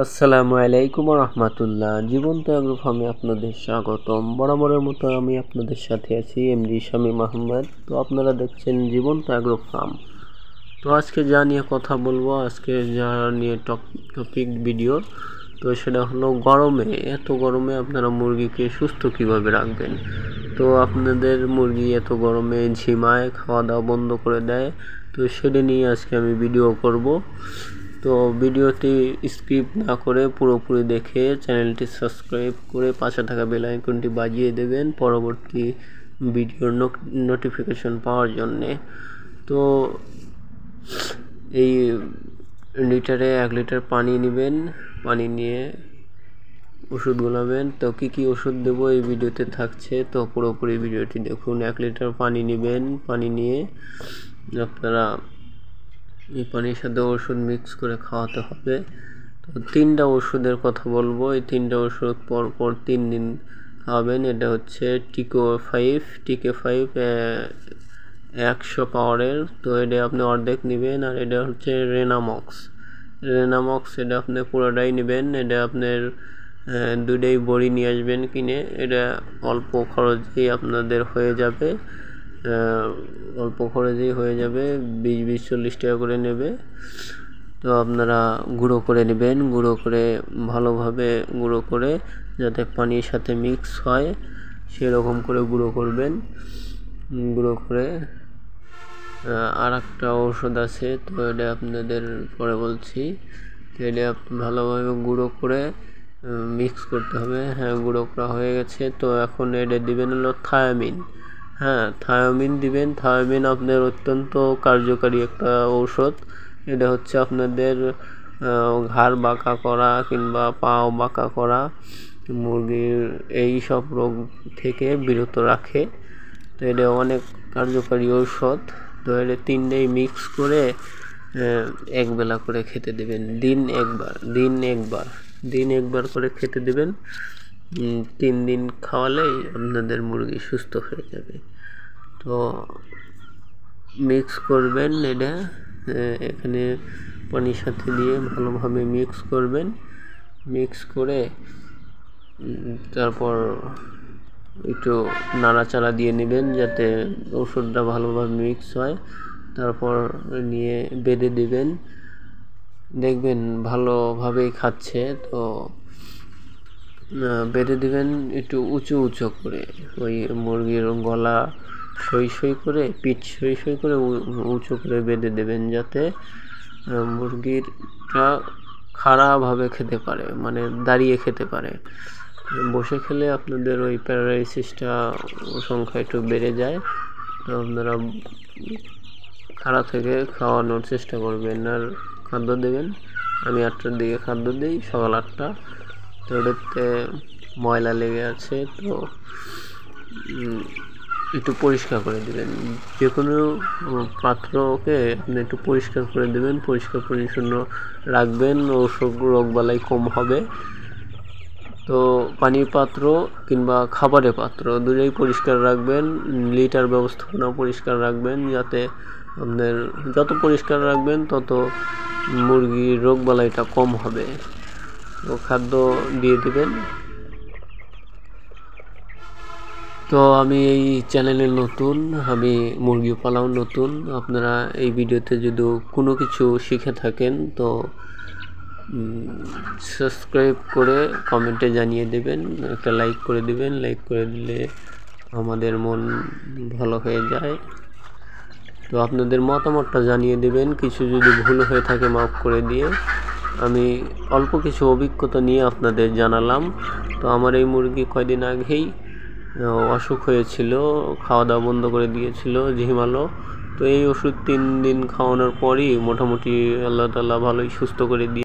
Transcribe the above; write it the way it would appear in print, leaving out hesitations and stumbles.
আসসালামু আলাইকুম রহমতুল্লাহ। জীবন্ত এগ্রো ফার্মে আপনাদের স্বাগতম। বরাবরের মতো আমি আপনাদের সাথে আছি এমডি শামীম আহমেদ। তো আপনারা দেখছেন জীবন্ত এগ্রো ফার্ম। তো আজকে যা নিয়ে কথা বলবো, আজকে যা নিয়ে টপিক ভিডিও, তো সেটা হলো এত গরমে আপনারা মুরগিকে সুস্থ কিভাবে রাখবেন। তো আপনাদের মুরগি এত গরমে ঝিমায়, খাওয়া দাওয়া বন্ধ করে দেয়, তো সেটা নিয়ে আজকে আমি ভিডিও করব। তো ভিডিওটি স্কিপ না করে পুরোপুরি দেখে চ্যানেলটি সাবস্ক্রাইব করে পাশে থাকা বেল আইকনটি বাজিয়ে দেবেন পরবর্তী ভিডিওর নোটিফিকেশন পাওয়ার জন্যে। তো এই লিটারে 1 লিটার পানি নেবেন, পানি নিয়ে ওষুধ গোলাবেন। তো কী ওষুধ দেবো এই ভিডিওতে থাকছে, তো পুরোপুরি ভিডিওটি দেখুন। 1 লিটার পানি নেবেন, পানি নিয়ে আপনারা এই পানির সাথে ওষুধ মিক্স করে খাওয়াতে হবে। তো 3টা ওষুধের কথা বলবো। এই 3টা ওষুধ পর 3 দিন খাওয়াবেন। এটা হচ্ছে টিকে5 100 পাওয়ারের। তো এটা আপনি অর্ধেক নেবেন। আর এটা হচ্ছে রেনামক্স, এটা আপনি পুরোটাই নেবেন। এটা আপনার 2টাই বড়ি নিয়ে আসবেন কিনে। এটা অল্প খরচেই আপনাদের হয়ে যাবে, 20-40 টাকা করে নেবে। তো আপনারা গুঁড়ো করে নেবেন, গুঁড়ো করে ভালোভাবে গুঁড়ো করে যাতে পানির সাথে মিক্স হয় সেরকম করে গুঁড়ো করবেন। গুঁড়ো করে আর একটা ওষুধ আছে, তো এটা আপনাদের পরে বলছি। তো এটা ভালোভাবে গুঁড়ো করে মিক্স করতে হবে। গুঁড়ো করা হয়ে গেছে। তো এখন এটা দিবেন হলো থায়ামিন। থায়ামিন দিবেন। থায়ামিন আপনার অত্যন্ত কার্যকারী একটা ঔষধ। এটা হচ্ছে আপনাদের ঘাড় বাঁকা করা কিংবা পাও বাঁকা করা, মুরগির এই সব রোগ থেকে বিরত রাখে। তো এটা অনেক কার্যকারী ঔষধ। তো এটা 3টাই মিক্স করে একবেলা করে খেতে দেবেন। দিন একবার করে খেতে দেবেন। 3 দিন খাওয়ালেই আপনাদের মুরগি সুস্থ হয়ে যাবে। তো মিক্স করবেন এটা এখানে পানির সাথে দিয়ে ভালোভাবে মিক্স করবেন। মিক্স করে তারপর একটু নাড়াচাড়া দিয়ে নেবেন যাতে ওষুধটা ভালোভাবে মিক্স হয়। তারপর নিয়ে বেঁধে দিবেন, দেখবেন ভালোভাবেই খাচ্ছে। তো বেঁধে দিবেন একটু উঁচু করে, ওই মুরগির গলা সই করে, পিঠ সই করে উঁচু করে বেঁধে দেবেন যাতে মুরগিটা খাড়াভাবে খেতে পারে, মানে দাঁড়িয়ে খেতে পারে। বসে খেলে আপনাদের ওই প্যারালাইসিসটা সংখ্যা একটু বেড়ে যায়। তো আপনারা খাড়া থেকে খাওয়ানোর চেষ্টা করবেন। আর খাদ্য দেবেন, আমি 8টার দিকে খাদ্য দিই, সকাল 8টা। তো ওটাতে ময়লা লেগে আছে, তো একটু পরিষ্কার করে দেবেন। যে কোনো পাত্রকে আপনি একটু পরিষ্কার করে দেবেন, পরিষ্কার পরিচ্ছন্ন রাখবেন, রোগবালাই কম হবে। তো পানির পাত্র কিংবা খাবারের পাত্র দুটোই পরিষ্কার রাখবেন। লিটার ব্যবস্থাপনা পরিষ্কার রাখবেন, যাতে আপনার যত পরিষ্কার রাখবেন তত মুরগির রোগবালাইটা কম হবে। তো খাদ্য দিয়ে দিবেন। তো আমি এই চ্যানেলে নতুন, আমি মুরগি পালাও নতুন। আপনারা এই ভিডিওতে যদি কোনো কিছু শিখে থাকেন তো সাবস্ক্রাইব করে কমেন্টে জানিয়ে দেবেন, একটা লাইক করে দিবেন। লাইক করে দিলে আমাদের মন ভালো হয়ে যায়। তো আপনাদের মতামতটা জানিয়ে দেবেন, কিছু যদি ভুল হয়ে থাকে মাফ করে দিয়ে। আমি অল্প কিছু অভিজ্ঞতা নিয়ে আপনাদের জানালাম। তো আমার এই মুরগি কয়দিন আগেই অসুখ হয়েছিল, খাওয়া দাওয়া বন্ধ করে দিয়েছিল, ঝিমালো। তো এই ওষুধ 3 দিন খাওয়ানোর পরই মোটামুটি আল্লাহ তাআলা ভালোই সুস্থ করে দিয়ে